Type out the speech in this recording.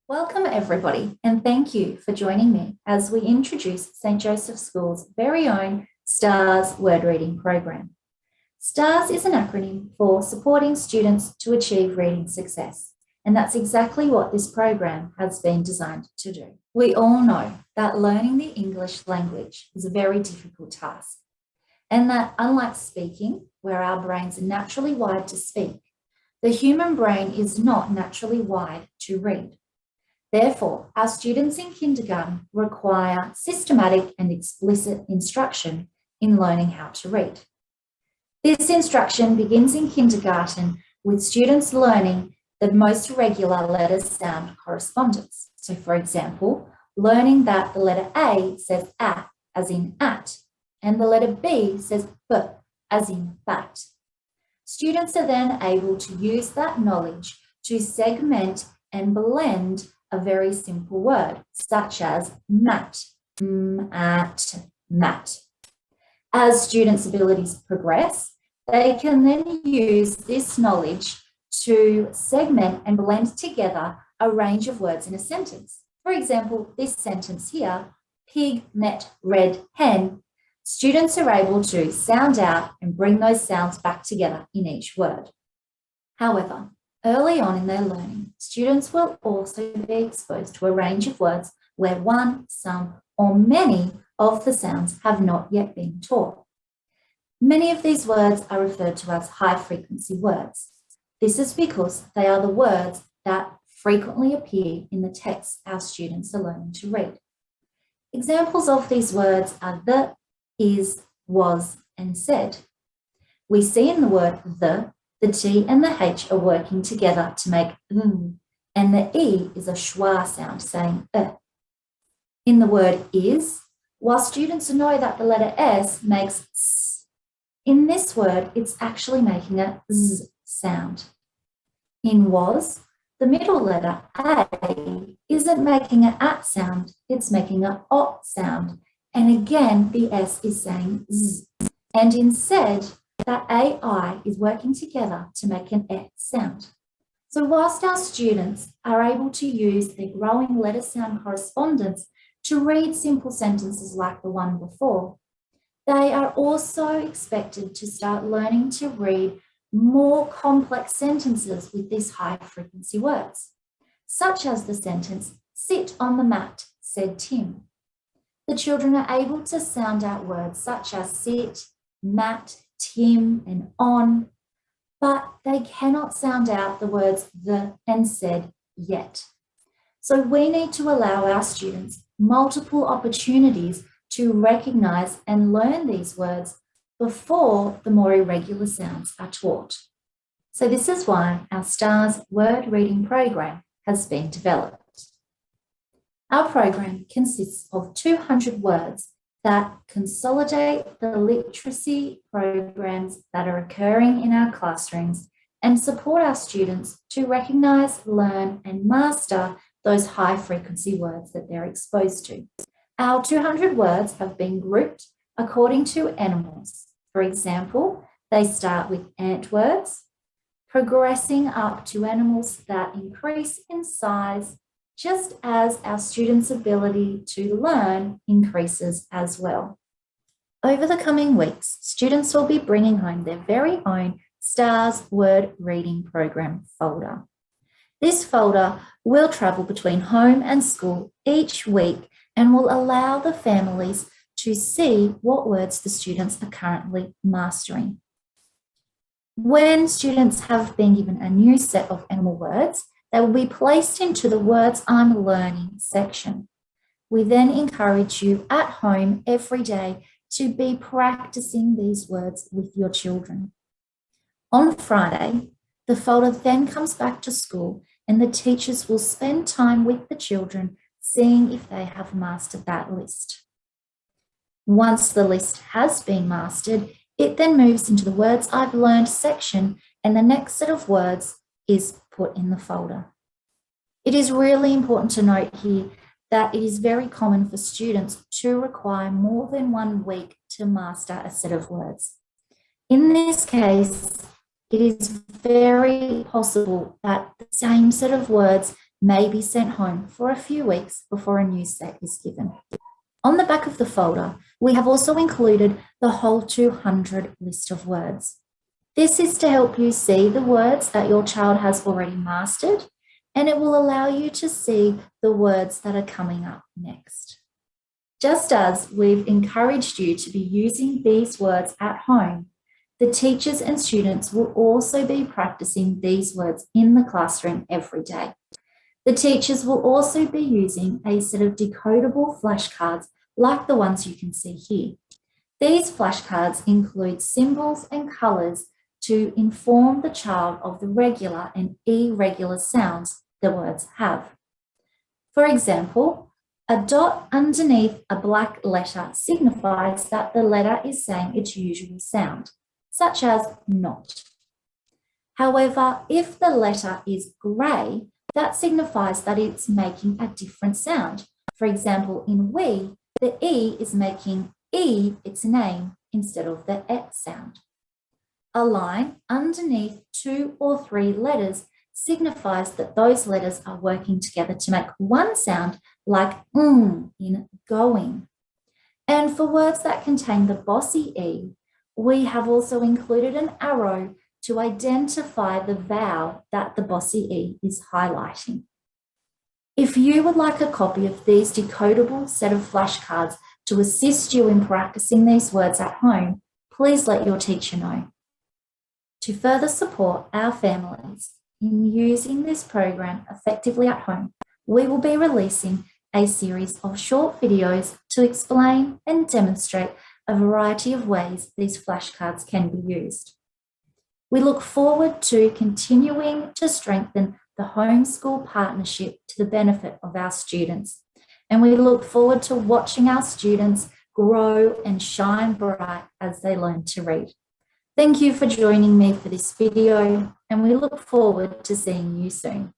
Welcome everybody, and thank you for joining me as we introduce St. Joseph School's very own STARS word reading program. STARS is an acronym for Supporting Students to Achieve Reading Success, and that's exactly what this program has been designed to do. We all know that learning the English language is a very difficult task, and that unlike speaking, where our brains are naturally wired to speak, the human brain is not naturally wired to read. Therefore, our students in kindergarten require systematic and explicit instruction in learning how to read. This instruction begins in kindergarten with students learning the most regular letter-sound correspondence. So, for example, learning that the letter A says A, as in at, and the letter B says B, as in bat. Students are then able to use that knowledge to segment and blend a very simple word, such as mat, at, mat. As students' abilities progress, they can then use this knowledge to segment and blend together a range of words in a sentence. For example, this sentence here, pig met red hen. Students are able to sound out and bring those sounds back together in each word. However, early on in their learning, students will also be exposed to a range of words where one, some, or many of the sounds have not yet been taught. Many of these words are referred to as high-frequency words. This is because they are the words that frequently appear in the texts our students are learning to read. Examples of these words are the, is, was, and said. We see in the word the T and the H are working together to make and the E is a schwa sound saying In the word is, while students know that the letter S makes S, in this word, it's actually making a Z sound. In was, the middle letter A isn't making an at sound, it's making an ot sound. And again, the S is saying Z. And in said, that AI is working together to make an E sound. So whilst our students are able to use their growing letter sound correspondence to read simple sentences like the one before, they are also expected to start learning to read more complex sentences with these high frequency words, such as the sentence, sit on the mat, said Tim. The children are able to sound out words such as sit, mat, Tim, and on, but they cannot sound out the words the and said yet. So we need to allow our students multiple opportunities to recognize and learn these words before the more irregular sounds are taught. So this is why our STARS word reading program has been developed. Our program consists of 200 words that consolidate the literacy programs that are occurring in our classrooms and support our students to recognise, learn and master those high frequency words that they're exposed to. Our 200 words have been grouped according to animals. For example, they start with ant words, progressing up to animals that increase in size just as our students' ability to learn increases as well. Over the coming weeks, students will be bringing home their very own STARS word reading program folder. This folder will travel between home and school each week and will allow the families to see what words the students are currently mastering. When students have been given a new set of animal words, they will be placed into the Words I'm Learning section. We then encourage you at home every day to be practicing these words with your children. On Friday, the folder then comes back to school and the teachers will spend time with the children seeing if they have mastered that list. Once the list has been mastered, it then moves into the Words I've Learned section and the next set of words is put in the folder. It is really important to note here that it is very common for students to require more than 1 week to master a set of words. In this case, it is very possible that the same set of words may be sent home for a few weeks before a new set is given. On the back of the folder, we have also included the whole 200 list of words. This is to help you see the words that your child has already mastered, and it will allow you to see the words that are coming up next. Just as we've encouraged you to be using these words at home, the teachers and students will also be practicing these words in the classroom every day. The teachers will also be using a set of decodable flashcards like the ones you can see here. These flashcards include symbols and colours to inform the child of the regular and irregular sounds the words have. For example, a dot underneath a black letter signifies that the letter is saying its usual sound, such as not. However, if the letter is grey, that signifies that it's making a different sound. For example, in we, the E is making E its name instead of the et sound. A line underneath 2 or 3 letters signifies that those letters are working together to make one sound, like in going. And for words that contain the bossy E, we have also included an arrow to identify the vowel that the bossy E is highlighting. If you would like a copy of these decodable set of flashcards to assist you in practicing these words at home, please let your teacher know. To further support our families in using this program effectively at home, we will be releasing a series of short videos to explain and demonstrate a variety of ways these flashcards can be used. We look forward to continuing to strengthen the homeschool partnership to the benefit of our students, and we look forward to watching our students grow and shine bright as they learn to read. Thank you for joining me for this video, and we look forward to seeing you soon.